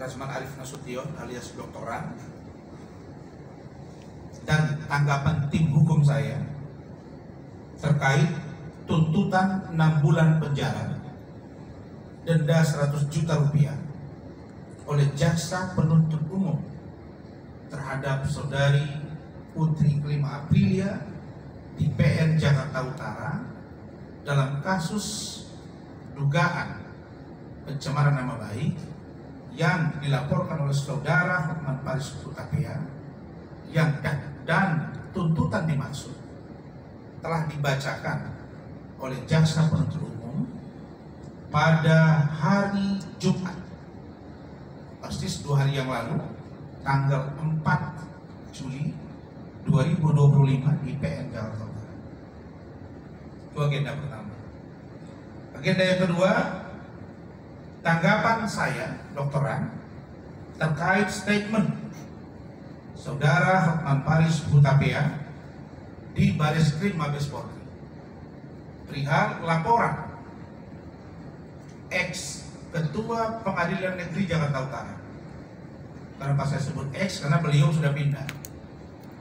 Rasman Arif Nasution alias Doktoran, dan tanggapan tim hukum saya terkait tuntutan 6 bulan penjara, denda 100 juta rupiah oleh jaksa penuntut umum terhadap saudari Putri Kelima Aprilia di PN Jakarta Utara dalam kasus dugaan pencemaran nama baik yang dilaporkan oleh saudara Hotman Paris Hutapea, yang dan tuntutan dimaksud telah dibacakan oleh jaksa penuntut umum pada hari Jumat, persis 2 hari yang lalu, tanggal 4 Juli 2025 di PN Jakarta Utara. Itu agenda pertama. Agenda yang kedua, tanggapan saya, Doktoran, terkait statement saudara Hotman Paris Hutapea di Bareskrim Mabes Polri perihal laporan ex Ketua Pengadilan Negeri Jakarta Utara. Kenapa saya sebut ex? Karena beliau sudah pindah,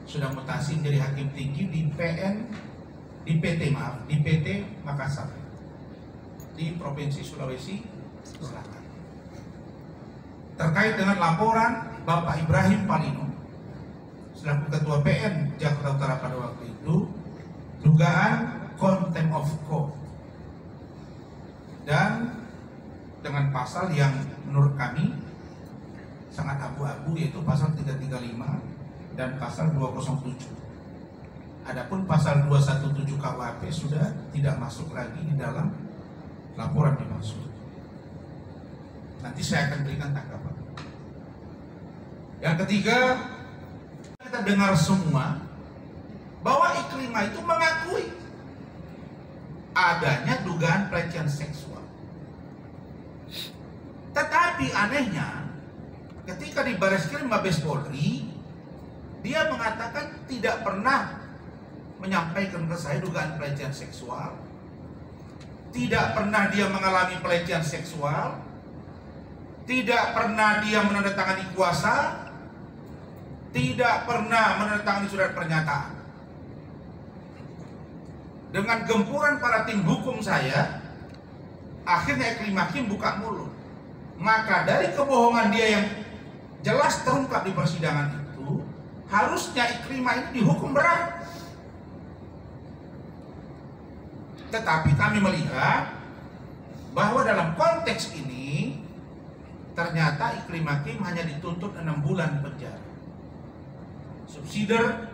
sudah mutasi menjadi hakim tinggi di PT Makassar di Provinsi Sulawesi Selatan, terkait dengan laporan Bapak Ibrahim Palino selaku Ketua PN Jakarta Utara pada waktu itu, dugaan contempt of court, dan dengan pasal yang menurut kami sangat abu-abu, yaitu pasal 335 dan pasal 207. Adapun pasal 217 KUHP sudah tidak masuk lagi di dalam laporan dimaksud. Nanti saya akan berikan tanggapan. Yang ketiga, kita dengar semua bahwa Iklima itu mengakui adanya dugaan pelecehan seksual. Tetapi anehnya, ketika di Bareskrim Mabes Polri, dia mengatakan tidak pernah menyampaikan ke saya dugaan pelecehan seksual, tidak pernah dia mengalami pelecehan seksual, tidak pernah dia menandatangani kuasa, tidak pernah menandatangani surat pernyataan. Dengan gempuran para tim hukum saya, akhirnya Iklima Hakim buka mulut. Maka dari kebohongan dia yang jelas terungkap di persidangan itu, harusnya Iklima ini dihukum berat. Tetapi kami melihat bahwa dalam konteks ini ternyata Iklima Hakim hanya dituntut 6 bulan penjara, subsidiar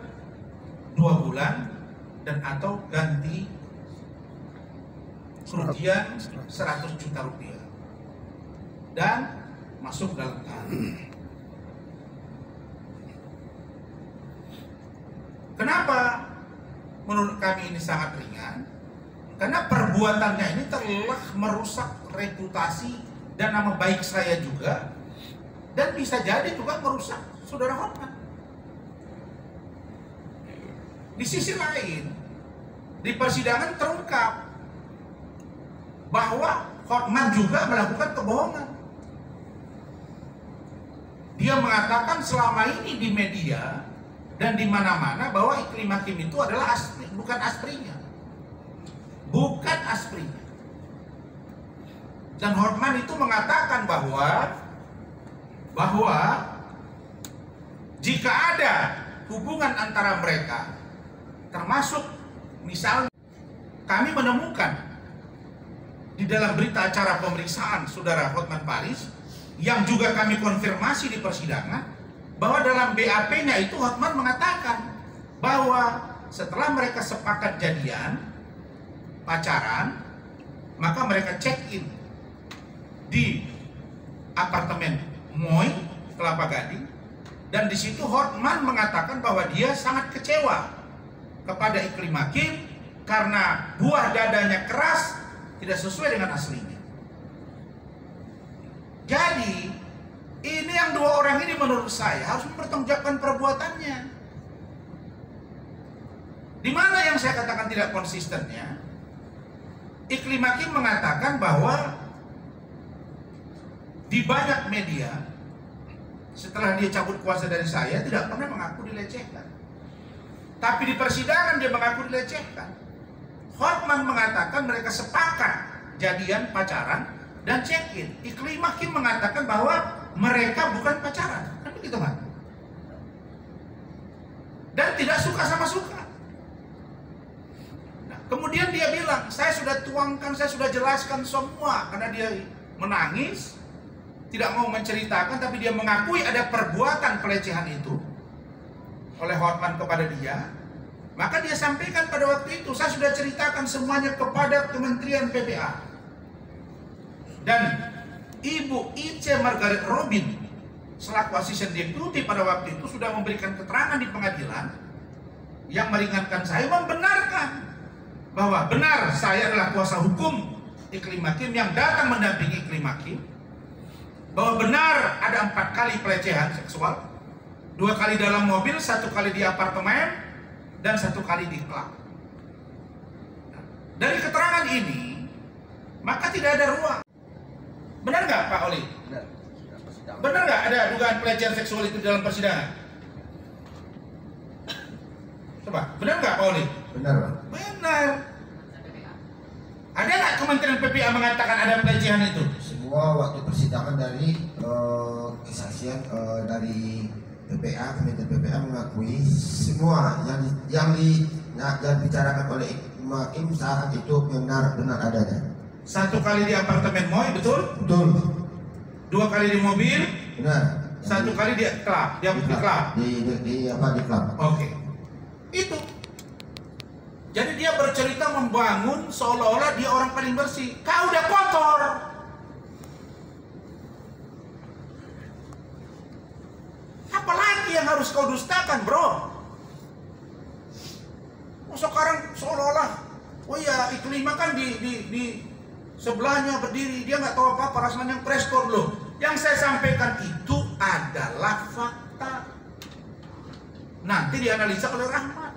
2 bulan, dan atau ganti kerugian 100 juta rupiah, dan masuk dalam tahanan. Kenapa menurut kami ini sangat ringan? Karena perbuatannya ini telah merusak reputasi dan nama baik saya juga, dan bisa jadi juga merusak saudara Hotman. Di sisi lain, di persidangan terungkap bahwa Hotman juga melakukan kebohongan. Dia mengatakan selama ini di media dan di mana-mana bahwa Iklima Hakim itu adalah asli, bukan asprinya. Bukan asprinya. Dan Hotman itu mengatakan bahwa jika ada hubungan antara mereka, termasuk misalnya kami menemukan di dalam berita acara pemeriksaan saudara Hotman Paris, yang juga kami konfirmasi di persidangan, bahwa dalam BAP-nya itu Hotman mengatakan bahwa setelah mereka sepakat jadian, pacaran, maka mereka check-in di apartemen Moy, Kelapa Gading, dan di situ Hotman mengatakan bahwa dia sangat kecewa kepada Iklima Hakim karena buah dadanya keras, tidak sesuai dengan aslinya. Jadi ini yang 2 orang ini menurut saya harus mempertanggungjawabkan perbuatannya. Di mana yang saya katakan tidak konsistennya? Iklima Hakim mengatakan bahwa di banyak media setelah dia cabut kuasa dari saya tidak pernah mengaku dilecehkan. Tapi di persidangan dia mengaku dilecehkan. Hotman mengatakan mereka sepakat jadian, pacaran, dan check-in. Iklim Hakim mengatakan bahwa mereka bukan pacaran. Kan begitu kan? Dan tidak suka sama suka. Nah, kemudian dia bilang, saya sudah tuangkan, saya sudah jelaskan semua. Karena dia menangis, tidak mau menceritakan, tapi dia mengakui ada perbuatan pelecehan itu oleh Hotman kepada dia. Maka dia sampaikan pada waktu itu, saya sudah ceritakan semuanya kepada Kementerian PPA. Dan Ibu Ice Margaret Robin selaku asisten deputi pada waktu itu sudah memberikan keterangan di pengadilan yang meringankan saya, membenarkan bahwa benar saya adalah kuasa hukum Iklim Hakim yang datang mendampingi Iklim Hakim, bahwa benar ada 4 kali pelecehan seksual, 2 kali dalam mobil, 1 kali di apartemen, dan 1 kali di klub. Dari keterangan ini maka tidak ada ruang. Benar nggak Pak Oli? Benar. Benar nggak ada dugaan pelecehan seksual itu dalam persidangan? Coba, benar nggak Pak Oli? Benar, Pak. Benar. Ada nggak Kementerian PPA mengatakan ada pelecehan itu? Semua waktu persidangan dari kesaksian dari PPA, Kementerian PPA mengakui semua yang dibicarakan oleh Iklim Hakim saat itu benar adanya. 1 kali di apartemen Moy, betul? Betul. 2 kali di mobil, Benar. 1 kali di klub, di klub. Di klub. Oke. Itu. Jadi dia bercerita membangun seolah-olah dia orang paling bersih. Kau udah kotor. Apalagi yang harus kau dustakan, bro? Sekarang seolah-olah, oh iya, Iklim kan di sebelahnya berdiri, dia nggak tahu apa-apa, rasanya yang preskon loh. Yang saya sampaikan itu adalah fakta. Nanti dianalisa oleh Rahmat.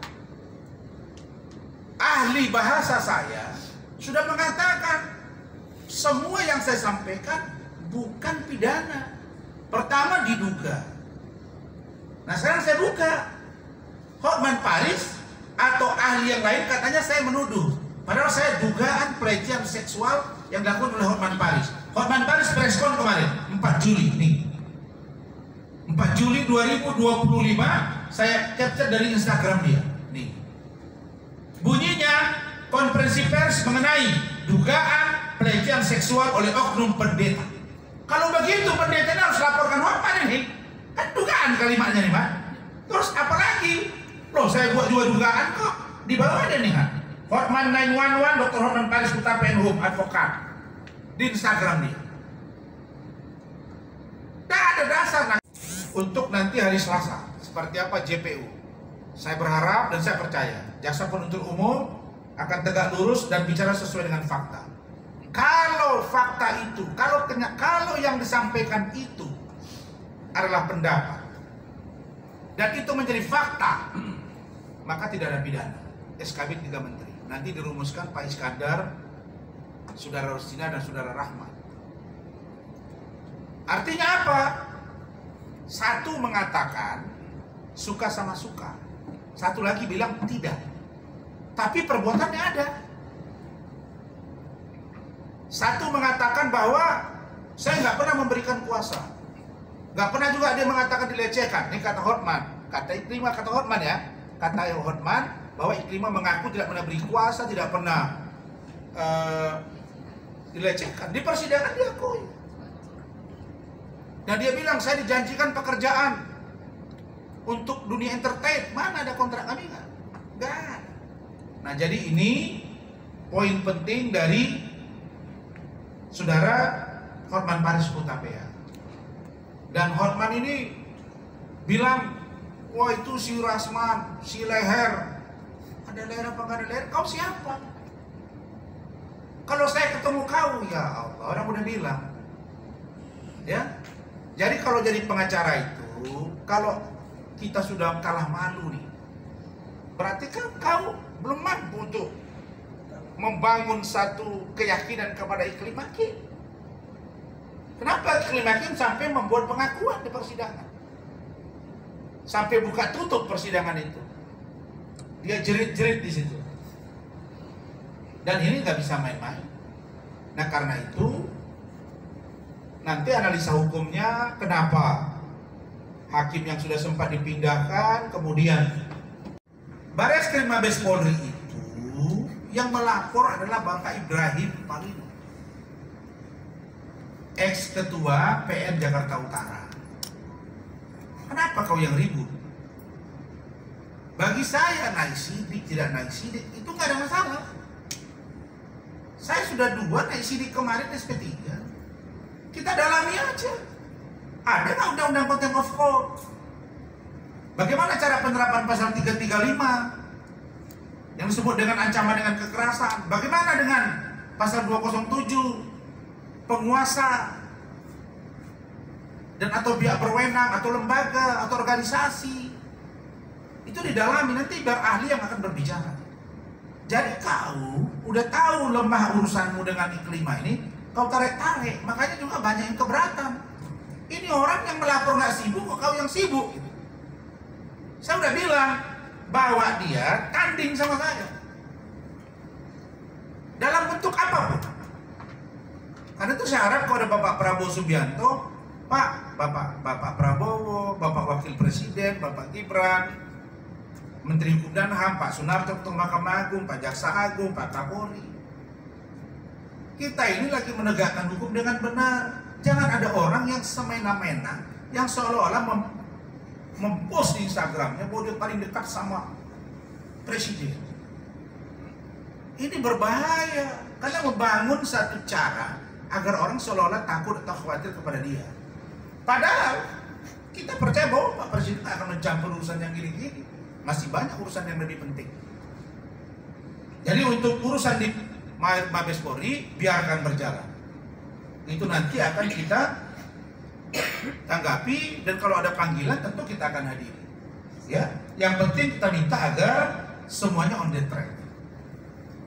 Ahli bahasa saya sudah mengatakan semua yang saya sampaikan bukan pidana. Pertama diduga. Nah sekarang saya buka. Hotman Paris atau ahli yang lain katanya saya menuduh. Padahal saya dugaan pelecehan seksual yang dilakukan oleh Hotman Paris. Hotman Paris preskon kemarin 4 Juli nih. 4 Juli 2025 saya capture dari Instagram dia. Nih. Bunyinya konferensi pers mengenai dugaan pelecehan seksual oleh oknum pendeta. Kalau begitu pendeta harus laporkan Hotman ini. Kan dugaan kalimatnya nih, Pak. Terus apalagi? Loh, saya buat juga dugaan kok. Di bawah ada nih, Pak. Hotman 911, Dr. Hotman Paris Huta Penhum, advokat. Di Instagram dia. Tidak ada dasar untuk nanti hari Selasa. Seperti apa JPU. Saya berharap dan saya percaya jaksa penuntut umum akan tegak lurus dan bicara sesuai dengan fakta. Kalau fakta itu, kalau yang disampaikan itu adalah pendapat dan itu menjadi fakta, maka tidak ada pidana. SKB 3 menteri. Nanti dirumuskan Pak Iskandar, Saudara Rustina dan Saudara Rahmat. Artinya apa? Satu mengatakan suka sama suka, satu lagi bilang tidak. Tapi perbuatannya ada. Satu mengatakan bahwa saya nggak pernah memberikan kuasa, nggak pernah juga dia mengatakan dilecehkan. Ini kata Hotman, kata Iklim, kata Hotman ya, kata Hotman bahwa Iklim mengaku tidak pernah beri kuasa, tidak pernah dilecehkan. Di persidangan diakui. Dan dia bilang saya dijanjikan pekerjaan untuk dunia entertain. Mana ada kontrak kami nggak? Nggak ada. Nah jadi ini poin penting dari Saudara Hotman Paris Hutapea. Dan Hotman ini bilang, wah itu si Rasman, si leher. Ada leher apa nggak ada leher? Kau siapa? Kalau saya ketemu kau, ya Allah, orang udah bilang. Ya, jadi kalau jadi pengacara itu, kalau kita sudah kalah malu nih, berarti kan kau belum mampu untuk membangun satu keyakinan kepada Iklim Hakim. Kenapa Majelis Hakim sampai membuat pengakuan di persidangan? Sampai buka tutup persidangan itu. Dia jerit-jerit di situ. Dan ini nggak bisa main-main. Nah karena itu nanti analisa hukumnya kenapa hakim yang sudah sempat dipindahkan kemudian Bareskrim Mabes Polri itu yang melapor adalah Bapak Ibrahim Palino, ex ketua PN Jakarta Utara. Kenapa kau yang ribut? Bagi saya naik sidik tidak naik sidik itu nggak ada masalah. Saya sudah 2 naik sidik kemarin SP3. Kita dalami aja. Ada nggak undang-undang contempt of court? Bagaimana cara penerapan pasal 335 yang disebut dengan ancaman dengan kekerasan? Bagaimana dengan pasal 207 penguasa dan atau pihak berwenang atau lembaga atau organisasi? Itu didalami, nanti biar ahli yang akan berbicara. Jadi kau udah tahu lemah urusanmu dengan Iklima ini, kau tarik-tarik, makanya juga banyak yang keberatan. Ini orang yang melapor nggak sibuk, kok kau yang sibuk? Saya udah bilang, bawa dia tanding sama saya. Dalam bentuk apapun. Karena itu saya harap kalau ada Bapak Prabowo Subianto, Bapak Prabowo, Bapak Wakil Presiden, Bapak Gibran, Menteri Hukum dan HAM, Pak Sunarto, Ketua Mahkamah Agung, Pak Jaksa Agung, Pak Kapolri. Kita ini lagi menegakkan hukum dengan benar. Jangan ada orang yang semena-mena, yang seolah-olah mempost di Instagramnya bahwa dia paling dekat sama Presiden. Ini berbahaya, karena membangun satu cara agar orang seolah-olah takut atau khawatir kepada dia. Padahal kita percaya bahwa Pak Presiden akan mencampur urusan yang gini-gini. Masih banyak urusan yang lebih penting. Jadi untuk urusan di Mabes Polri biarkan berjalan. Itu nanti akan kita tanggapi dan kalau ada panggilan tentu kita akan hadiri. Ya, yang penting kita minta agar semuanya on the track.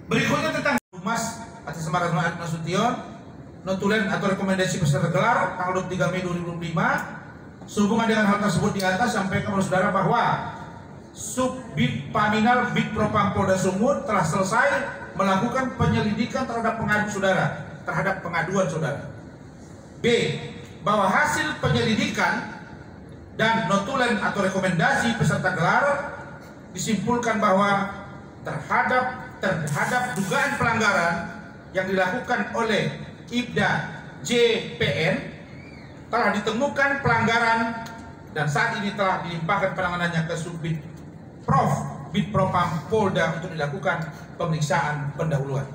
Berikutnya tentang Humas atas nama Retno Nasution, notulen atau rekomendasi peserta gelar tanggal 23 Mei 2005. Sehubungan dengan hal tersebut di atas sampaikan kepada saudara bahwa Subbid Paminal Bid Propam Polda Sumut telah selesai melakukan penyelidikan terhadap pengaduan saudara. B. Bahwa hasil penyelidikan dan notulen atau rekomendasi peserta gelar disimpulkan bahwa terhadap dugaan pelanggaran yang dilakukan oleh Ibda JPN telah ditemukan pelanggaran dan saat ini telah dilimpahkan penanganannya ke Subbid Bid Propam Polda untuk dilakukan pemeriksaan pendahuluan.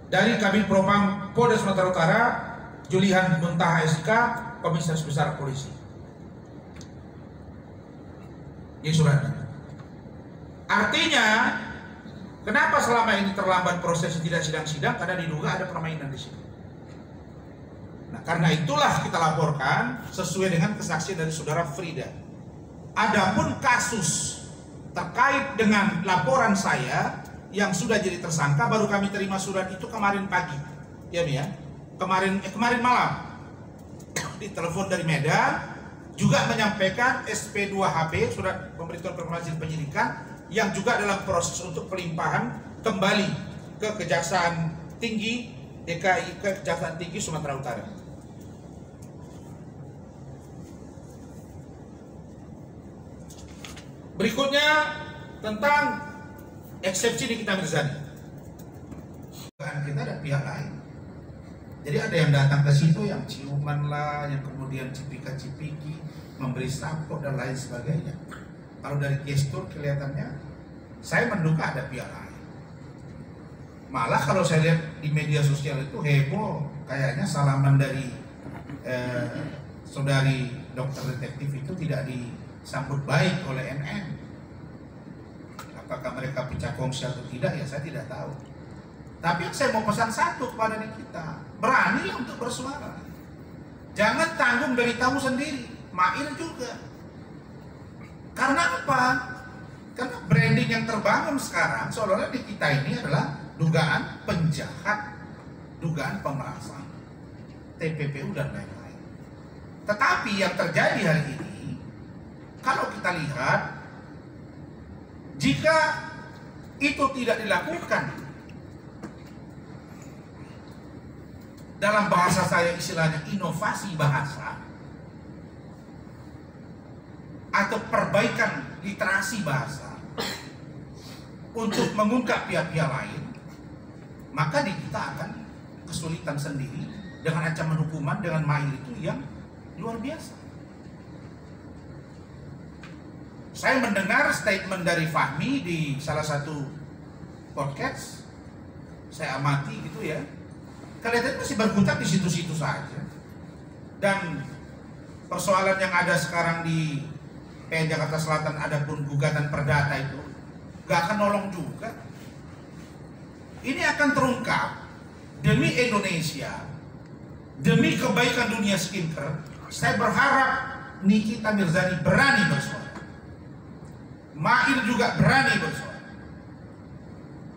Dari Kabid Propam Polda Sumatera Utara, Julihan Muntaha SK, Komisaris Besar Polisi. Ini suratnya. Artinya, kenapa selama ini terlambat proses tidak sidang-sidang? Karena diduga ada permainan di sini. Nah, karena itulah kita laporkan sesuai dengan kesaksian dari saudara Frida. Adapun kasus terkait dengan laporan saya yang sudah jadi tersangka baru kami terima surat itu kemarin pagi, ya Mi ya. Kemarin malam ditelepon dari Medan juga menyampaikan SP2HP surat pemberitahuan permohonan penyidikan yang juga dalam proses untuk pelimpahan kembali ke Kejaksaan Tinggi DKI, ke Kejaksaan Tinggi Sumatera Utara. Berikutnya tentang eksepsi di Nikita Mirzani. Kita ada pihak lain. Jadi ada yang datang ke situ yang ciuman lah, yang kemudian cipika-cipiki, memberi sampok dan lain sebagainya. Kalau dari gestur kelihatannya, saya menduga ada pihak lain. Malah kalau saya lihat di media sosial itu heboh, kayaknya salaman dari saudari dokter detektif itu tidak disambut baik oleh NN. Apakah mereka pecah kongsi atau tidak ya saya tidak tahu. Tapi saya mau pesan satu kepada kita, beranilah untuk bersuara. Jangan tanggung deritamu sendiri, Mail juga. Karena apa? Karena branding yang terbangun sekarang seolah-olah di kita ini adalah dugaan penjahat, dugaan pemerasan. TPPU dan lain-lain. Tetapi yang terjadi hari ini, kalau kita lihat, jika itu tidak dilakukan, dalam bahasa saya istilahnya inovasi bahasa, atau perbaikan literasi bahasa untuk mengungkap pihak-pihak lain, maka kita akan kesulitan sendiri dengan ancaman hukuman dengan magnitudo yang luar biasa. Saya mendengar statement dari Fahmi di salah satu podcast, saya amati gitu ya, kelihatannya masih berkutat di situ-situ saja. Dan persoalan yang ada sekarang di PN Jakarta Selatan, ada pun gugatan perdata itu gak akan nolong juga. Ini akan terungkap demi Indonesia, demi kebaikan dunia skincare. Saya berharap Nikita Mirzani berani bersuara, Mail juga berani bersuara.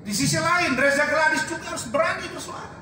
Di sisi lain Reza Gladys juga harus berani bersuara.